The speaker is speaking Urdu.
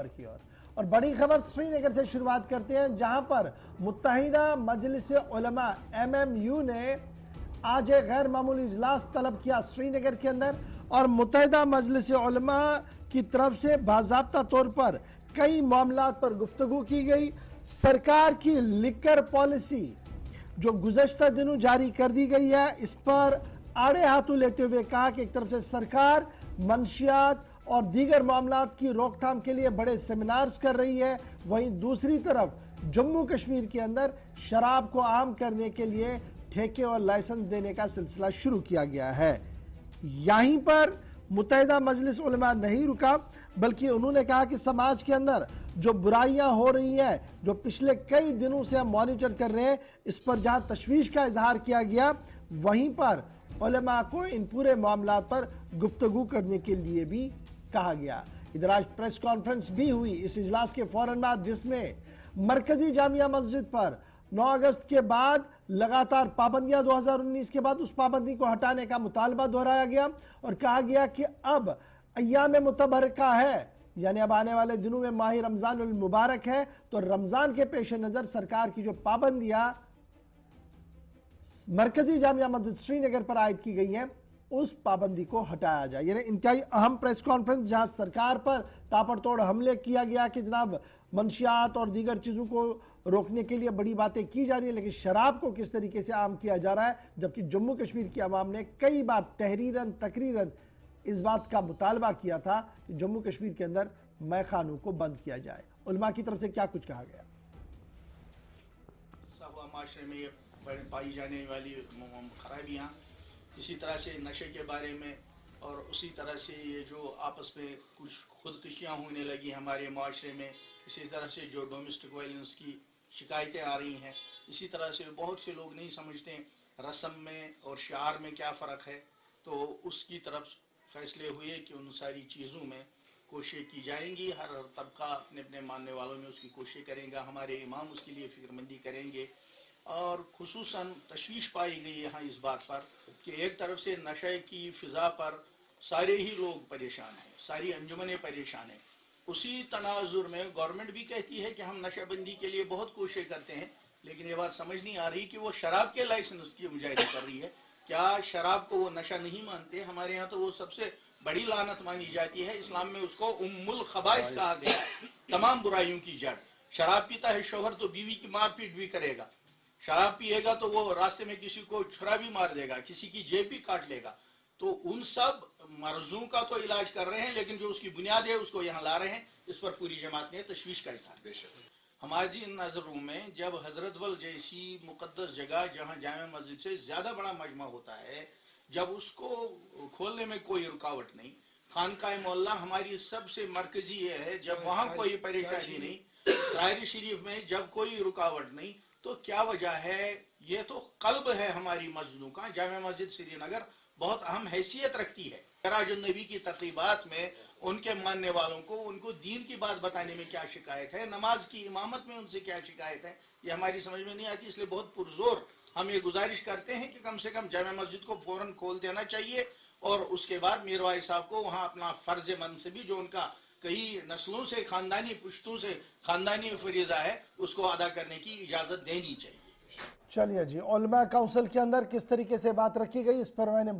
خبر کی اور بڑی خبر سری نگر سے شروعات کرتے ہیں، جہاں پر متحدہ مجلس علماء MMU نے آج ایک غیر معمولی اجلاس طلب کیا سری نگر کے اندر، اور متحدہ مجلس علماء کی طرف سے باضابطہ طور پر کئی معاملات پر گفتگو کی گئی۔ سرکار کی لیکر پالیسی جو گزشتہ دنوں جاری کر دی گئی ہے، اس پر آڑے ہاتھوں لیتے ہوئے کہا کہ ایک طرف سے سرکار منشیات اور دیگر معاملات کی روک تھام کے لیے بڑے سیمینارز کر رہی ہے، وہیں دوسری طرف جموں کشمیر کے اندر شراب کو عام کرنے کے لیے ٹھیکے اور لائسنس دینے کا سلسلہ شروع کیا گیا ہے۔ یہیں پر متحدہ مجلس علماء نہیں رکا، بلکہ انہوں نے کہا کہ سماج کے اندر جو برائیاں ہو رہی ہیں، جو پچھلے کئی دنوں سے ہم مانیٹر کر رہے ہیں، اس پر جہاں تشویش کا اظہار کیا گیا، وہیں پر علماء کو ان پورے معاملات پر گفتگو کرنے کے لیے بھی کہا گیا۔ ادھر آج پریس کانفرنس بھی ہوئی اس اجلاس کے فوراً بعد، جس میں مرکزی جامعہ مسجد پر 9 اگست کے بعد لگاتار پابندیاں 2019 کے بعد اس پابندی کو ہٹانے کا مطالبہ دہرایا گیا اور کہا گیا کہ اب ایام متبرکہ ہے، یعنی اب آنے والے دنوں میں ماہ رمضان المبارک ہے، تو رمضان کے پیش نظر سرکار کی جو پابندیاں مرکزی جامعہ مسجد سری نگر پر عائد کی گئی ہیں، اس پابندی کو ہٹایا جائے۔ یعنی انتہائی اہم پریس کانفرنس، جہاں سرکار پر تاپڑ توڑ حملے کیا گیا کہ جناب منشیات اور دیگر چیزوں کو روکنے کے لیے بڑی باتیں کی جا رہی ہیں، لیکن شراب کو کس طریقے سے عام کیا جا رہا ہے، جبکہ جموں کشمیر کی عوام نے کئی بار تقریراً اس بات کا مطالبہ کیا تھا کہ جموں کشمیر کے اندر مے خانوں کو بند کیا جائے۔ علماء کی طرف سے کیا کچھ کہا گیا؟ معاشرے میں پائی جانے والی خرابیاں، اسی طرح سے نشے کے بارے میں، اور اسی طرح سے یہ جو آپس میں کچھ خودکشیاں ہونے لگی ہمارے معاشرے میں، اسی طرح سے جو ڈومیسٹک وائلنس کی شکایتیں آ رہی ہیں، اسی طرح سے بہت سے لوگ نہیں سمجھتے رسم میں اور شعار میں کیا فرق ہے، تو اس کی طرف فیصلے ہوئے کہ ان ساری چیزوں میں کوششیں کی جائیں گی۔ ہر طبقہ اپنے اپنے ماننے والوں میں اس کی کوشش کرے گا، ہمارے امام اس کے لیے فکر مندی کریں گے، اور خصوصاً تشویش پائی گئی یہاں اس بات پر کہ ایک طرف سے نشے کی فضا پر سارے ہی لوگ پریشان ہیں، ساری انجمنیں پریشان ہیں، اسی تناظر میں گورنمنٹ بھی کہتی ہے کہ ہم نشہ بندی کے لیے بہت کوشش کرتے ہیں، لیکن یہ بات سمجھ نہیں آ رہی کہ وہ شراب کے لائسنس کی مجاہدہ کر رہی ہے۔ کیا شراب کو وہ نشہ نہیں مانتے؟ ہمارے ہاں تو وہ سب سے بڑی لعنت مانی جاتی ہے، اسلام میں اس کو ام الخبائث کہا گیا ہے، تمام برائیوں کی جڑ۔ شراب پیتا ہے شوہر تو بیوی کی مار پیٹ بھی کرے گا، شراب پیے گا تو وہ راستے میں کسی کو چھرا بھی مار دے گا، کسی کی جیب بھی کاٹ لے گا۔ تو ان سب مرضوں کا تو علاج کر رہے ہیں، لیکن جو اس کی بنیاد ہے اس کو یہاں لا رہے ہیں، اس پر پوری جماعت نے تشویش کا اظہار کیا۔ ہماری نظروں میں جب حضرت بل جیسی مقدس جگہ جہاں جامع مسجد سے زیادہ بڑا مجمع ہوتا ہے، جب اس کو کھولنے میں کوئی رکاوٹ نہیں، خانقاہ معلیٰ ہماری سب سے مرکزی یہ ہے، جب وہاں کوئی پریشانی نہیں، ظاہر شریف میں جب کوئی رکاوٹ نہیں، تو کیا وجہ ہے؟ یہ تو قلب ہے ہماری مسجدوں کا۔ جامع مسجد سری نگر بہت اہم حیثیت رکھتی ہے۔ معراج النبی کی تقریبات میں ان کے ماننے والوں کو ان کو دین کی بات بتانے میں کیا شکایت ہے، نماز کی امامت میں ان سے کیا شکایت ہے، یہ ہماری سمجھ میں نہیں آتی۔ اس لیے بہت پرزور ہم یہ گزارش کرتے ہیں کہ کم سے کم جامع مسجد کو فوراً کھول دینا چاہیے، اور اس کے بعد میر واعظ صاحب کو وہاں اپنا فرض منصبی جو ان کا کئی نسلوں سے خاندانی پشتوں سے خاندانی فریضہ ہے، اس کو ادا کرنے کی اجازت دینی چاہیے۔ چلیے جی، علماء کونسل کے اندر کس طریقے سے بات رکھی گئی، اس پر میں نے